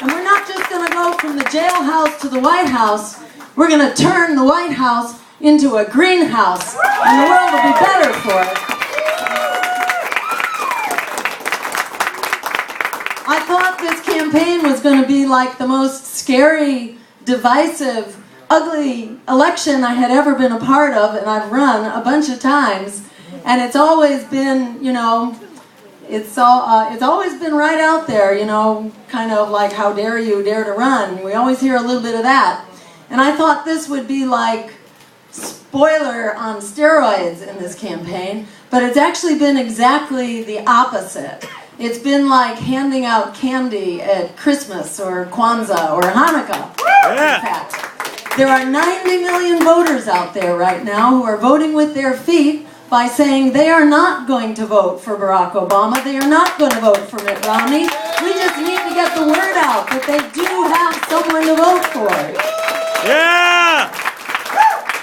And we're not just going to go from the jailhouse to the White House. We're going to turn the White House into a greenhouse, and the world will be better for it. I thought this campaign was going to be like the most scary, divisive, ugly election I had ever been a part of, and I've run a bunch of times, and it's always been, you know, it's always been right out there, you know, kind of like, how dare you dare to run? We always hear a little bit of that. And I thought this would be like spoiler on steroids in this campaign, but it's actually been exactly the opposite. It's been like handing out candy at Christmas or Kwanzaa or Hanukkah. Yeah. In fact, there are 90 million voters out there right now who are voting with their feet by saying they are not going to vote for Barack Obama. They are not going to vote for Mitt Romney. We just need to get the word out that they do have someone to vote for. Yeah!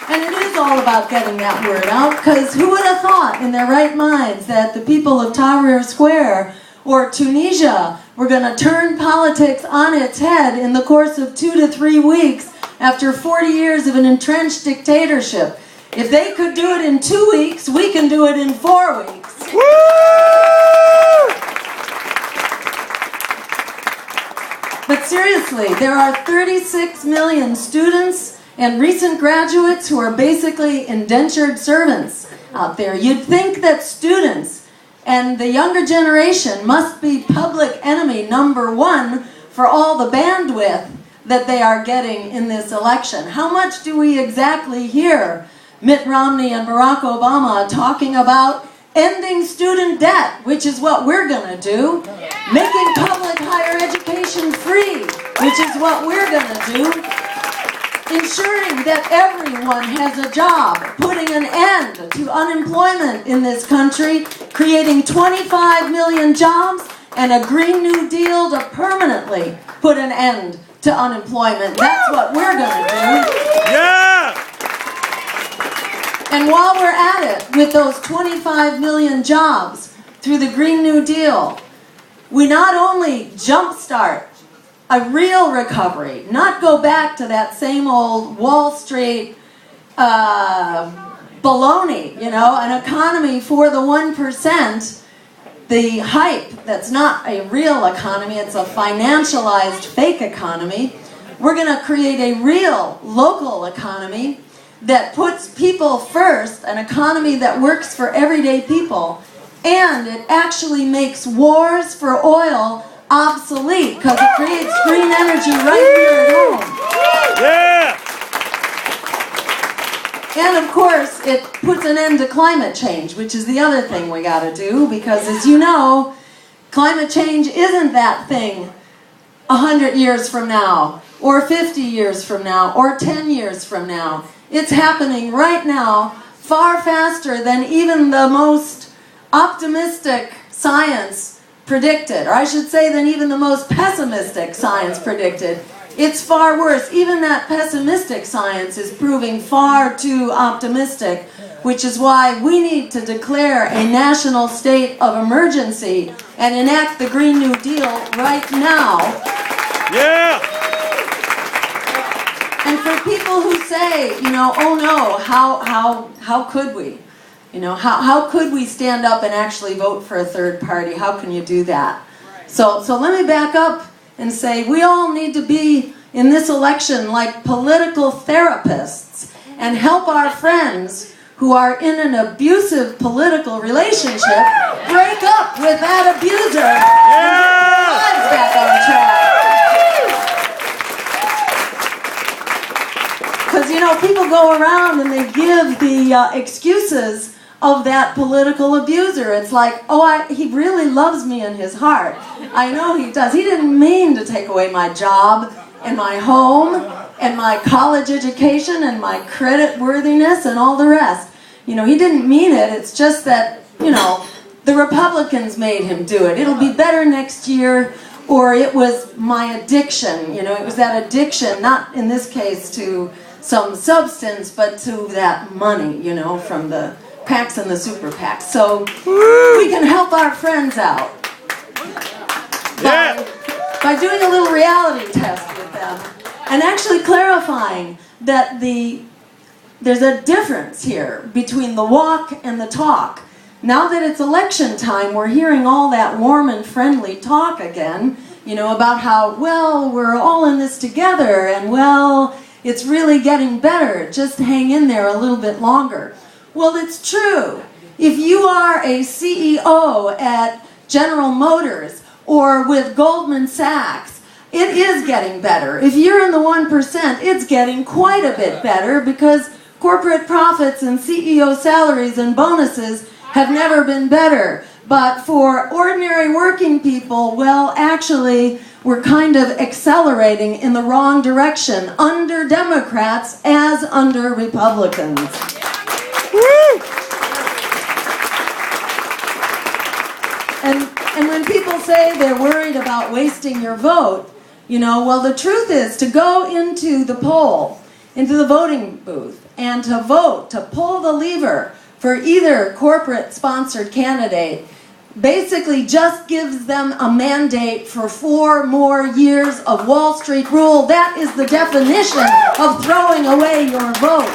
And it is all about getting that word out, because who would have thought in their right minds that the people of Tahrir Square or Tunisia were going to turn politics on its head in the course of 2 to 3 weeks after 40 years of an entrenched dictatorship? If they could do it in 2 weeks, we can do it in 4 weeks. Woo! But seriously, there are 36 million students and recent graduates who are basically indentured servants out there. You'd think that students and the younger generation must be public enemy number one for all the bandwidth that they are getting in this election. How much do we exactly hear Mitt Romney and Barack Obama talking about ending student debt, which is what we're going to do, making public higher education free, which is what we're going to do, ensuring that everyone has a job, putting an end to unemployment in this country, creating 25 million jobs, and a Green New Deal to permanently put an end to unemployment. That's what we're going to do. Yeah! And while we're at it with those 25 million jobs through the Green New Deal, we not only jumpstart a real recovery, not go back to that same old Wall Street baloney, you know, an economy for the 1%, the hype that's not a real economy, it's a financialized fake economy. We're going to create a real local economy that puts people first, an economy that works for everyday people, and it actually makes wars for oil obsolete because it creates green energy right here at home. Yeah! And of course, it puts an end to climate change, which is the other thing we got to do, because as you know, climate change isn't that thing 100 years from now, or 50 years from now, or 10 years from now. It's happening right now, far faster than even the most optimistic science predicted, or I should say than even the most pessimistic science predicted. It's far worse. Even that pessimistic science is proving far too optimistic, which is why we need to declare a national state of emergency and enact the Green New Deal right now. Yeah! And for people who say, you know, oh no, how could we? You know, how could we stand up and actually vote for a third party? How can you do that? So let me back up and say we all need to be in this election like political therapists and help our friends who are in an abusive political relationship break up with that abuser and get their lives back on track. Because, you know, people go around and they give the excuses of that political abuser. It's like, oh, he really loves me in his heart. I know he does. He didn't mean to take away my job and my home and my college education and my credit worthiness and all the rest. You know, he didn't mean it. It's just that, you know, the Republicans made him do it. It'll be better next year. Or it was my addiction. You know, it was that addiction, not in this case to some substance, but to that money, you know, from the PACs and the super PACs. So we can help our friends out by by doing a little reality test with them and actually clarifying that there's a difference here between the walk and the talk. Now that it's election time, we're hearing all that warm and friendly talk again, about how, well, we're all in this together, and well, it's really getting better. Just hang in there a little bit longer. Well, it's true. If you are a CEO at General Motors or with Goldman Sachs, it is getting better. If you're in the 1%, it's getting quite a bit better because corporate profits and CEO salaries and bonuses have never been better. But for ordinary working people, well, actually, we're kind of accelerating in the wrong direction, under Democrats as under Republicans. Woo! And when people say they're worried about wasting your vote, well, the truth is to go into the poll, into the voting booth, and to vote, to pull the lever for either corporate-sponsored candidate, basically just gives them a mandate for 4 more years of Wall Street rule. That is the definition of throwing away your vote.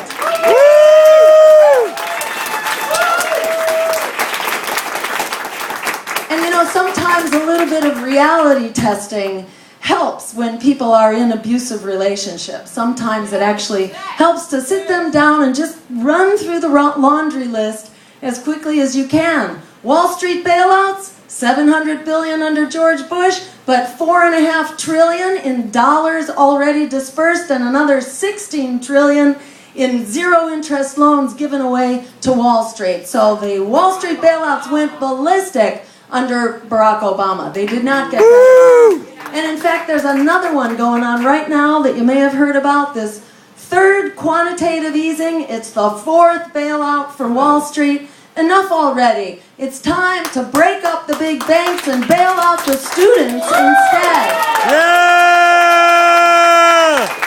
And sometimes a little bit of reality testing helps when people are in abusive relationships. Sometimes it actually helps to sit them down and just run through the laundry list as quickly as you can. Wall Street bailouts, $700 billion under George Bush, but $4.5 trillion in dollars already dispersed and another $16 trillion in zero-interest loans given away to Wall Street. So the Wall Street bailouts went ballistic under Barack Obama. They did not get better. And in fact, there's another one going on right now that you may have heard about, this third quantitative easing. It's the 4th bailout for Wall Street. Enough already. It's time to break up the big banks and bail out the students instead. Yeah!